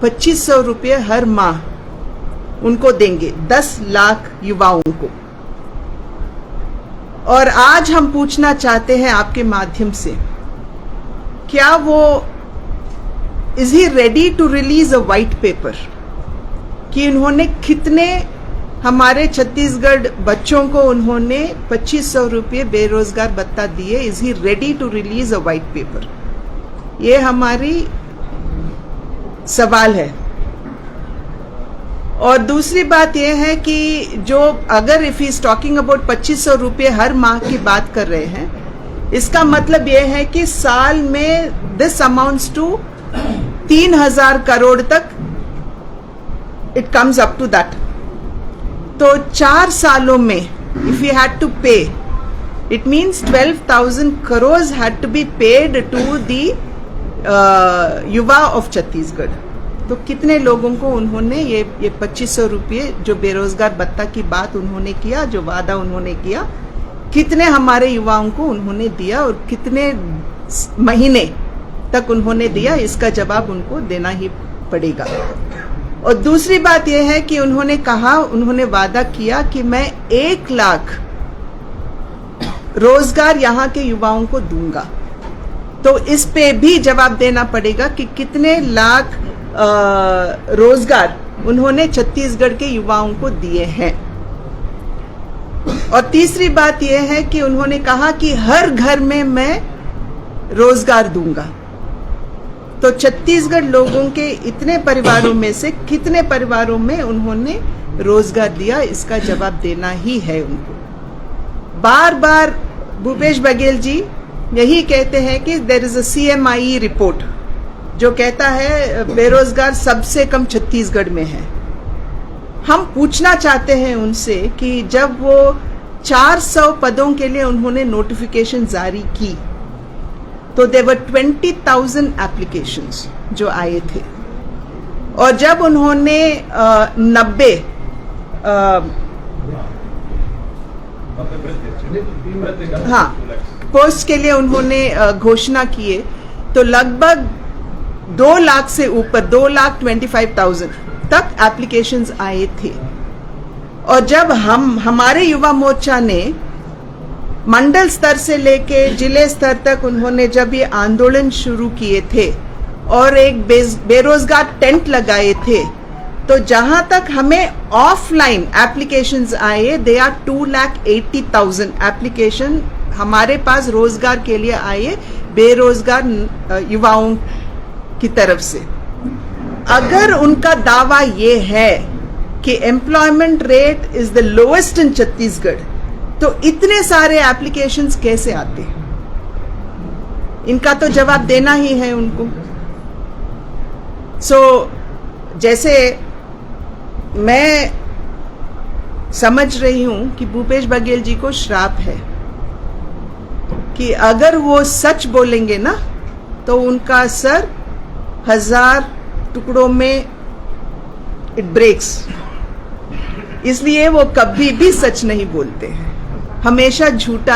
2500 रुपये हर माह उनको देंगे, 10 लाख युवाओं को। और आज हम पूछना चाहते हैं आपके माध्यम से, क्या वो is he ready to release a white paper कि उन्होंने कितने हमारे छत्तीसगढ़ बच्चों को उन्होंने 2500 रुपये बेरोजगार भत्ता दिए। Is he ready to release a white paper? ये हमारी सवाल है। और दूसरी बात यह है कि जो अगर इफ इज टॉकिंग अबाउट 2500 रुपये हर माह की बात कर रहे हैं, इसका मतलब यह है कि साल में दिस अमाउंट्स टू 3000 करोड़ तक, it comes up to that. तो 4 सालों में if you had to pay, it means 12,000 crore had to be paid to the yuva of Chhattisgarh. तो कितने लोगों को उन्होंने ये 2500 रुपये जो बेरोजगार भत्ता की बात उन्होंने किया, जो वादा उन्होंने किया, कितने हमारे युवाओं को उन्होंने दिया और कितने महीने तक उन्होंने दिया, इसका जवाब उनको देना ही पड़ेगा। और दूसरी बात यह है कि उन्होंने कहा, उन्होंने वादा किया कि मैं 1 लाख रोजगार यहाँ के युवाओं को दूंगा। तो इस पे भी जवाब देना पड़ेगा कि कितने लाख रोजगार उन्होंने छत्तीसगढ़ के युवाओं को दिए हैं। और तीसरी बात यह है कि उन्होंने कहा कि हर घर में मैं रोजगार दूंगा। तो छत्तीसगढ़ लोगों के इतने परिवारों में से कितने परिवारों में उन्होंने रोजगार दिया, इसका जवाब देना ही है उनको। बार बार भूपेश बघेल जी यही कहते हैं कि there is a CMIE report जो कहता है बेरोजगार सबसे कम छत्तीसगढ़ में है। हम पूछना चाहते हैं उनसे कि जब वो 400 पदों के लिए उन्होंने नोटिफिकेशन जारी की तो देयर वर 20,000 एप्लीकेशंस जो आए थे। और जब उन्होंने 90 पोस्ट के लिए उन्होंने घोषणा किए तो लगभग 2 लाख से ऊपर 2,25,000 तक एप्लीकेशंस आए थे। और जब हमारे युवा मोर्चा ने मंडल स्तर से लेके जिले स्तर तक उन्होंने जब ये आंदोलन शुरू किए थे और एक बेरोजगार टेंट लगाए थे, तो जहां तक हमें ऑफलाइन एप्लीकेशंस आए, दे आर 2,80,000 एप्लीकेशन हमारे पास रोजगार के लिए आए बेरोजगार युवाओं की तरफ से। अगर उनका दावा ये है कि employment rate is the lowest in Chhattisgarh, तो इतने सारे एप्लीकेशंस कैसे आते? इनका तो जवाब देना ही है उनको। जैसे मैं समझ रही हूं कि भूपेश बघेल जी को श्राप है कि अगर वो सच बोलेंगे ना तो उनका सर 1000 टुकड़ों में इट ब्रेक्स। इसलिए वो कभी भी सच नहीं बोलते हैं, हमेशा झूठे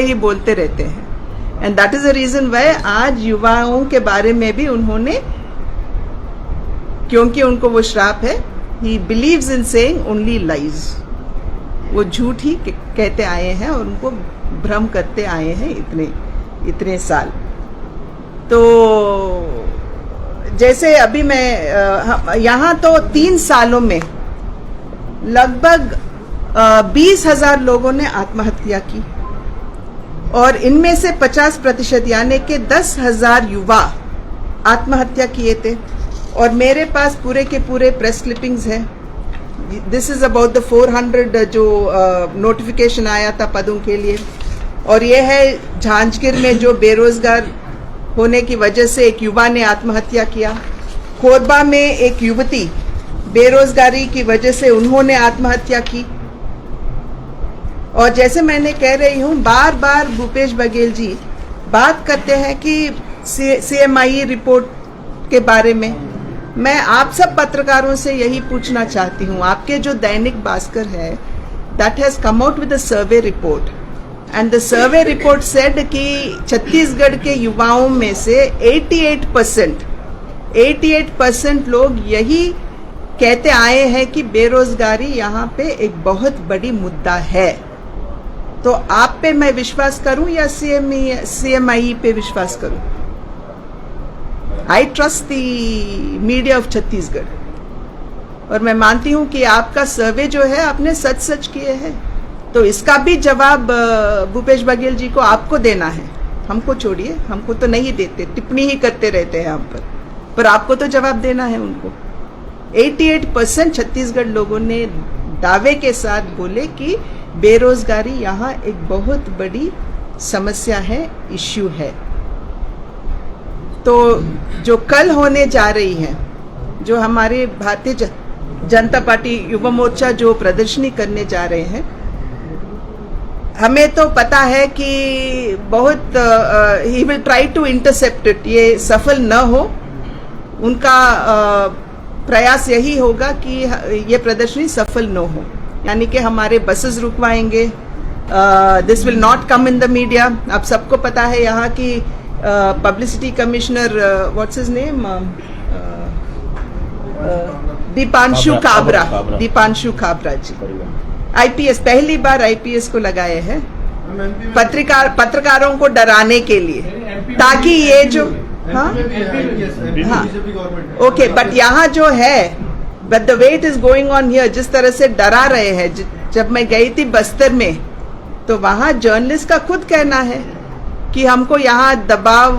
ही बोलते रहते हैं। And that is the reason why आज युवाओं के बारे में भी उन्होंने, क्योंकि उनको वो श्राप है, he believes in saying only lies. वो झूठ ही कहते आए हैं और उनको भ्रम करते आए हैं इतने साल। तो जैसे अभी मैं यहाँ तो 3 सालों में लगभग 20,000 लोगों ने आत्महत्या की और इनमें से 50% यानी कि 10,000 युवा आत्महत्या किए थे। और मेरे पास पूरे के पूरे प्रेस क्लिपिंग्स हैं। दिस इज अबाउट द 400 जो नोटिफिकेशन आया था पदों के लिए। और ये है जांजगीर में जो बेरोजगार होने की वजह से एक युवा ने आत्महत्या किया। कोरबा में एक युवती बेरोजगारी की वजह से उन्होंने आत्महत्या की। और जैसे मैंने कह रही हूँ, बार बार भूपेश बघेल जी बात करते हैं कि CMIE रिपोर्ट के बारे में। मैं आप सब पत्रकारों से यही पूछना चाहती हूँ, आपके जो दैनिक भास्कर है, that has come out with a survey report and the survey report said कि छत्तीसगढ़ के युवाओं में से 88% 88% लोग यही कहते आए हैं कि बेरोजगारी यहाँ पे एक बहुत बड़ी मुद्दा है। तो आप पे मैं विश्वास करूं या CMI पे विश्वास करूं? I trust the media of Chhattisgarh और मैं मानती हूं कि आपका सर्वे जो है आपने सच सच किए हैं। तो इसका भी जवाब भूपेश बघेल जी को आपको देना है। हमको छोड़िए, हमको तो नहीं देते, टिप्पणी ही करते रहते हैं हम पर आपको तो जवाब देना है उनको। 88% छत्तीसगढ़ लोगों ने दावे के साथ बोले कि बेरोजगारी यहाँ एक बहुत बड़ी समस्या है, इश्यू है। तो जो कल होने जा रही है, जो हमारे भारतीय जनता पार्टी युवा मोर्चा जो प्रदर्शनी करने जा रहे हैं, हमें तो पता है कि बहुत ही will try to intercept it, ये सफल न हो। उनका प्रयास यही होगा कि ये प्रदर्शनी सफल न हो, यानी कि हमारे बसेस रुकवाएंगे। This will not come in the media. आप सबको पता है यहाँ की publicity commissioner, what's his name, Deepanshu Kabra ji, IPS, पहली बार IPS को लगाए हैं पत्रकारों को डराने के लिए, ताकि ये जो हाँ ओके, बट यहाँ जो है, but the way it is going on here, जिस तरह से डरा रहे हैं। जब मैं गई थी बस्तर में, तो वहाँ जर्नलिस्ट का खुद कहना है कि हमको यहाँ दबाव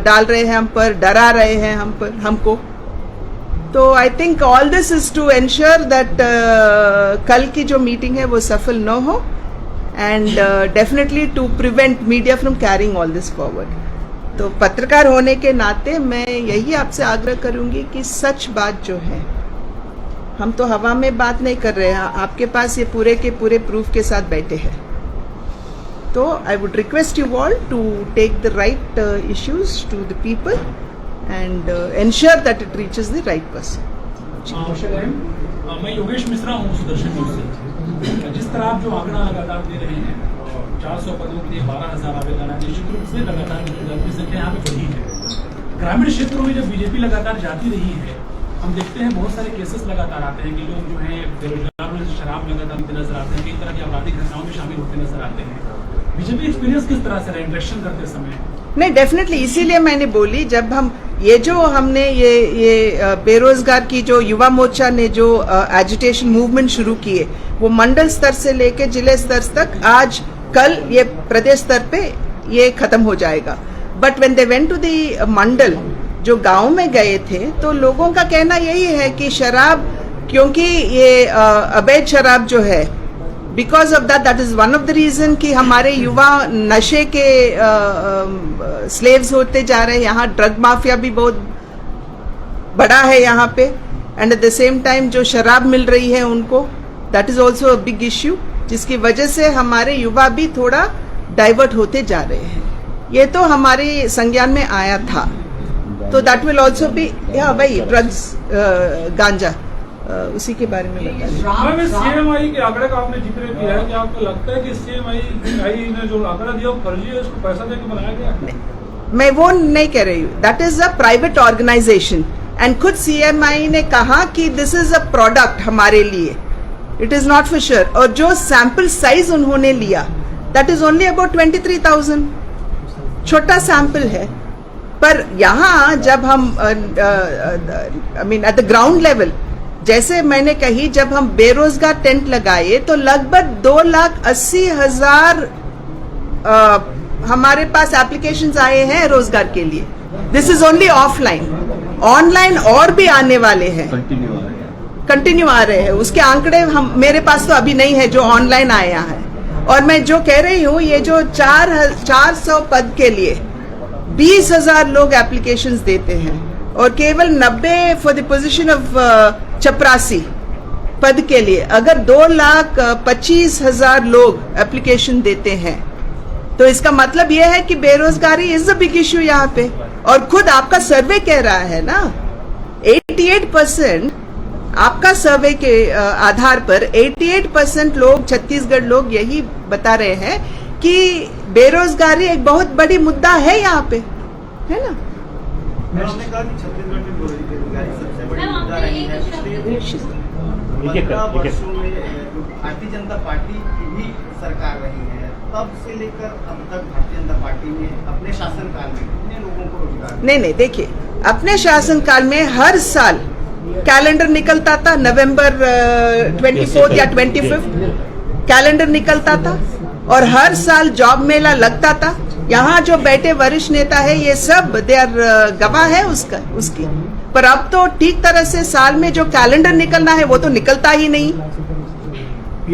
डाल रहे हैं, हम पर डरा रहे हैं हमको। तो I think all this is to ensure that कल की जो मीटिंग है वो सफल न हो, and definitely to prevent media from carrying all this forward. तो पत्रकार होने के नाते मैं यही आपसे आग्रह करूंगी कि सच बात जो है, हम तो हवा में बात नहीं कर रहे हैं, आपके पास ये पूरे के पूरे प्रूफ के साथ बैठे हैं। तो I would request you all to take the right issues to the people and ensure that it reaches the right person. मैं योगेश मिश्रा हूँ सुदर्शन न्यूज से। जिस तरह आप जो आंकड़ा लगातार दे रहे हैं, 400 पदों के लिए 12,000 आवेदन है, निश्चित रूप से लगातार की संख्या यहाँ पे बढ़ी है। ग्रामीण क्षेत्रों में जब बीजेपी लगातार जाती रही है, हम देखते हैं बहुत सारे केसेस लगातार आते हैं कि लोग जो है बेरोजगार, शराब लगातार पीते नजर आते हैं, कई तरह की आपराधिक घटनाओं में शामिल होते नजर आते हैं। बीजेपी एक्सपीरियंस किस तरह से रहा इंटरेक्शन करते समय? नहीं, डेफिनेटली, इसीलिए मैंने बोली, जब हम ये जो हमने ये बेरोजगार की जो युवा मोर्चा ने जो एजिटेशन मूवमेंट शुरू किए, वो मंडल स्तर से लेके जिले स्तर तक, आज कल ये प्रदेश स्तर पे ये खत्म हो जाएगा। But when they went to the mandal, जो गांव में गए थे, तो लोगों का कहना यही है कि शराब, क्योंकि ये अवैध शराब जो है, because of that is one of the reason कि हमारे युवा नशे के स्लेव्स होते जा रहे हैं। यहाँ ड्रग माफिया भी बहुत बड़ा है यहाँ पे, and at the same time जो शराब मिल रही है उनको, that is also a big issue, जिसकी वजह से हमारे युवा भी थोड़ा डाइवर्ट होते जा रहे हैं। ये तो हमारे संज्ञान में आया था, तो दैट विल ऑल्सो बी, वही ड्रग्स, गांजा, उसी के बारे में बताइए। CMI के आंकड़े का आपने जिक्र किया है, क्या आपको लगता है कि CMI ने जो आंकड़ा दिया वो फर्जी है, उसको पैसा देकर बनाया गया? मैं वो नहीं कह रही हूँ, that is a private organization, and खुद CMI ने कहा कि दिस इज अ प्रोडक्ट हमारे लिए, it is not for sure. और जो सैंपल साइज उन्होंने लिया, दैट इज ओनली अबाउट 23,000, छोटा सैंपल है। पर यहाँ जब हम I mean at the ground level, जैसे मैंने कही, जब हम बेरोजगार टेंट लगाए तो लगभग 2,80,000 हमारे पास एप्लीकेशंस आए हैं रोजगार के लिए। This is only offline, online और भी आने वाले हैं, कंटिन्यू आ रहे हैं। उसके आंकड़े हम, मेरे पास तो अभी नहीं है जो ऑनलाइन आया है। और मैं जो कह रही हूँ, ये जो 400 पद के लिए 20,000 लोग एप्लीकेशंस देते हैं, और केवल 90 फॉर द पोजीशन ऑफ चपरासी पद के लिए अगर 2,25,000 लोग एप्लीकेशन देते हैं, तो इसका मतलब यह है कि बेरोजगारी इज अ बिग इश्यू यहाँ पे। और खुद आपका सर्वे कह रहा है ना, 88%, आपका सर्वे के आधार पर 88% लोग, छत्तीसगढ़ लोग यही बता रहे हैं कि बेरोजगारी एक बहुत बड़ी मुद्दा है यहाँ पे, है ना। मैंने कहा कि छत्तीसगढ़ में रही है। पिछले 15 वर्षों में भारतीय जनता पार्टी की भी सरकार रही है, तब से लेकर अब तक भारतीय जनता पार्टी ने अपने शासनकाल में कितने लोगों को रोजगार? नहीं, देखिए, अपने शासनकाल में हर साल कैलेंडर निकलता था, नवंबर 24 या 25 कैलेंडर निकलता था और हर साल जॉब मेला लगता था। यहाँ जो बैठे वरिष्ठ नेता है ये सब दे आर गवाह है उसकी। पर अब तो ठीक तरह से साल में जो कैलेंडर निकलना है वो तो निकलता ही नहीं।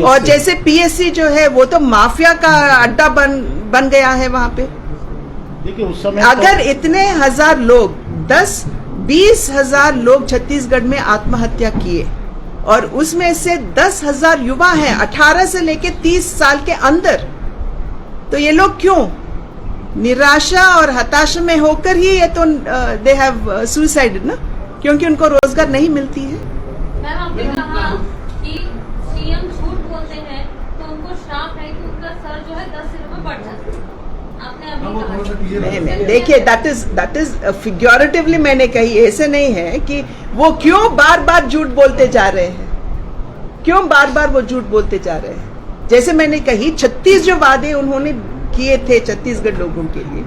और जैसे पीएससी जो है वो तो माफिया का अड्डा बन गया है वहाँ पे। देखिए उस समय अगर इतने हजार लोग 10-20 हजार लोग छत्तीसगढ़ में आत्महत्या किए और उसमें से 10,000 युवा हैं 18 से लेके 30 साल के अंदर, तो ये लोग क्यों निराशा और हताशा में होकर ही ये तो दे हैव सुसाइडेड ना, क्योंकि उनको रोजगार नहीं मिलती है। मैम आपने कहा कि सीएम झूठ बोलते हैं तो उनको श्राप है कि उनका सर जो है 10 सिरों में बढ़ जाता है। आपने अभी कहा नहीं, देखिए दैट इज फिग्योरेटिवली मैंने कही, ऐसे नहीं है कि वो क्यों बार बार झूठ बोलते जा रहे हैं, क्यों बार बार वो झूठ बोलते जा रहे हैं। जैसे मैंने कही 36 जो वादे उन्होंने किए थे छत्तीसगढ़ लोगों के लिए,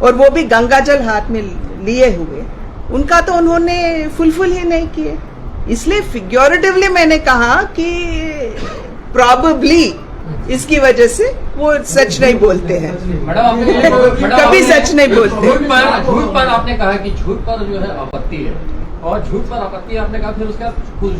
और वो भी गंगाजल हाथ में लिए हुए, उनका तो उन्होंने फुलफिल ही नहीं किए। इसलिए फिग्योरेटिवली मैंने कहा कि प्रोबेबली इसकी वजह से वो सच नहीं बोलते हैं। कभी सच नहीं बोलते। झूठ पर आपने कहा कि झूठ पर जो है आपत्ति है, और झूठ पर आपत्ति आपने कहा, फिर उसका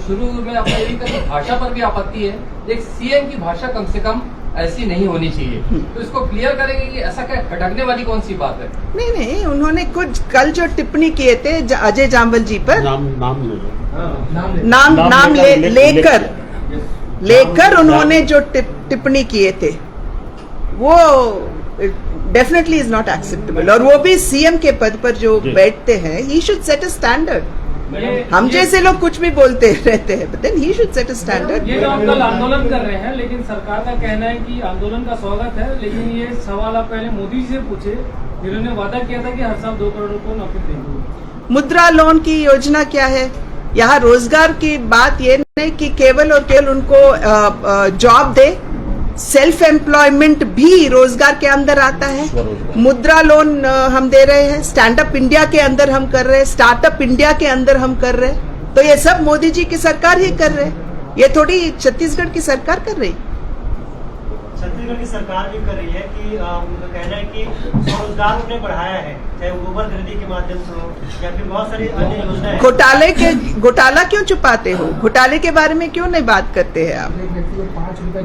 शुरू में आपने यही कहा कि भाषा पर भी आपत्ति है। एक सीएम की भाषा कम से कम ऐसी नहीं होनी चाहिए, तो इसको क्लियर करेंगे कि ऐसा क्या खटकने वाली कौन सी बात है? नहीं, उन्होंने कुछ कल जो टिप्पणी किए थे अजय जाम्बल जी पर, नाम लेकर उन्होंने जो टिप्पणी किए थे वो डेफिनेटली इज नॉट एक्सेप्टेबल। और वो भी सीएम के पद पर जो बैठते हैं, he should set a standard. हम जैसे लोग कुछ भी बोलते रहते हैं, but then he should set a standard. ये जो आप कल आंदोलन कर रहे हैं, लेकिन सरकार का कहना है कि आंदोलन का स्वागत है, लेकिन ये सवाल आप पहले मोदी जी से पूछे, जिन्होंने वादा किया था कि हर साल 2 करोड़ को नौकरी देंगे। मुद्रा लोन की योजना क्या है? यहाँ रोजगार की बात ये नहीं कि केवल और केवल उनको जॉब दे, सेल्फ एम्प्लॉयमेंट भी रोजगार के अंदर आता है। मुद्रा लोन हम दे रहे हैं, स्टैंड अप इंडिया के अंदर हम कर रहे हैं, स्टार्टअप इंडिया के अंदर हम कर रहे हैं। तो ये सब मोदी जी की सरकार ही कर रहे हैं, ये थोड़ी छत्तीसगढ़ की सरकार कर रही। छत्तीसगढ़ की सरकार भी कर रही है कि उनका कहना है कि स्वरोजगार उन्होंने बढ़ाया है, चाहे गोबर खरीदी के माध्यम से हो या फिर बहुत सारी अन्य योजनाएं। घोटाला क्यों छुपाते हो? घोटाले के बारे में क्यों नहीं बात करते हैं आप?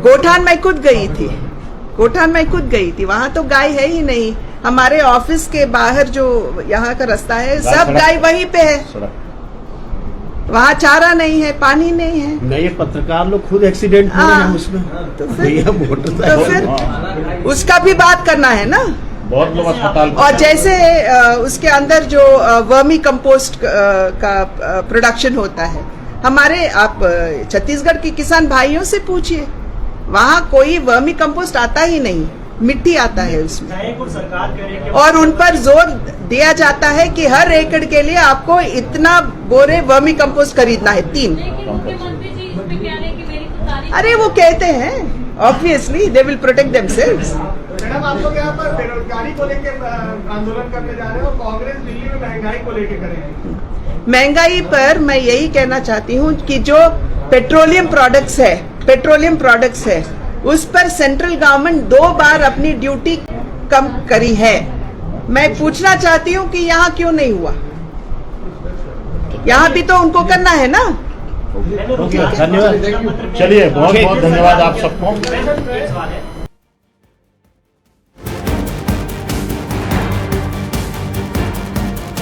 गोठान मैं खुद गई थी, वहाँ तो गाय है ही नहीं। हमारे ऑफिस के बाहर जो यहाँ का रास्ता है, सब गाय वहीं पे है, वहाँ चारा नहीं है, पानी नहीं है। नहीं, पत्रकार लोग खुद एक्सीडेंट हो रहे हैं उसमें, तो फिर उसका भी बात करना है ना। बहुत लोग अस्पताल। और जैसे उसके अंदर जो वर्मी कंपोस्ट का प्रोडक्शन होता है, हमारे आप छत्तीसगढ़ के किसान भाइयों से पूछिए, वहाँ कोई वर्मी कंपोस्ट आता ही नहीं, मिट्टी आता है उसमें। सरकार कह रही है और उन पर जोर दिया जाता है कि हर एकड़ के लिए आपको इतना बोरे वर्मी कंपोस्ट खरीदना है, 3। लेकिन मुख्यमंत्री जी इस पे क्या कि मेरी तो तारीफ। अरे वो कहते हैं, obviously they will protect themselves. Madam, आप लोग यहाँ पर बेरोजगारी को लेकर आंदोलन करने जा रहे हो, कांग्रेस दिल्ली में महंगाई को लेकर करेगी। महंगाई पर मैं यही कहना चाहती हूँ कि जो पेट्रोलियम प्रोडक्ट्स है उस पर सेंट्रल गवर्नमेंट 2 बार अपनी ड्यूटी कम करी है। मैं पूछना चाहती हूँ कि यहाँ क्यों नहीं हुआ? यहाँ भी तो उनको करना है ना। धन्यवाद, चलिए बहुत बहुत धन्यवाद आप सबको।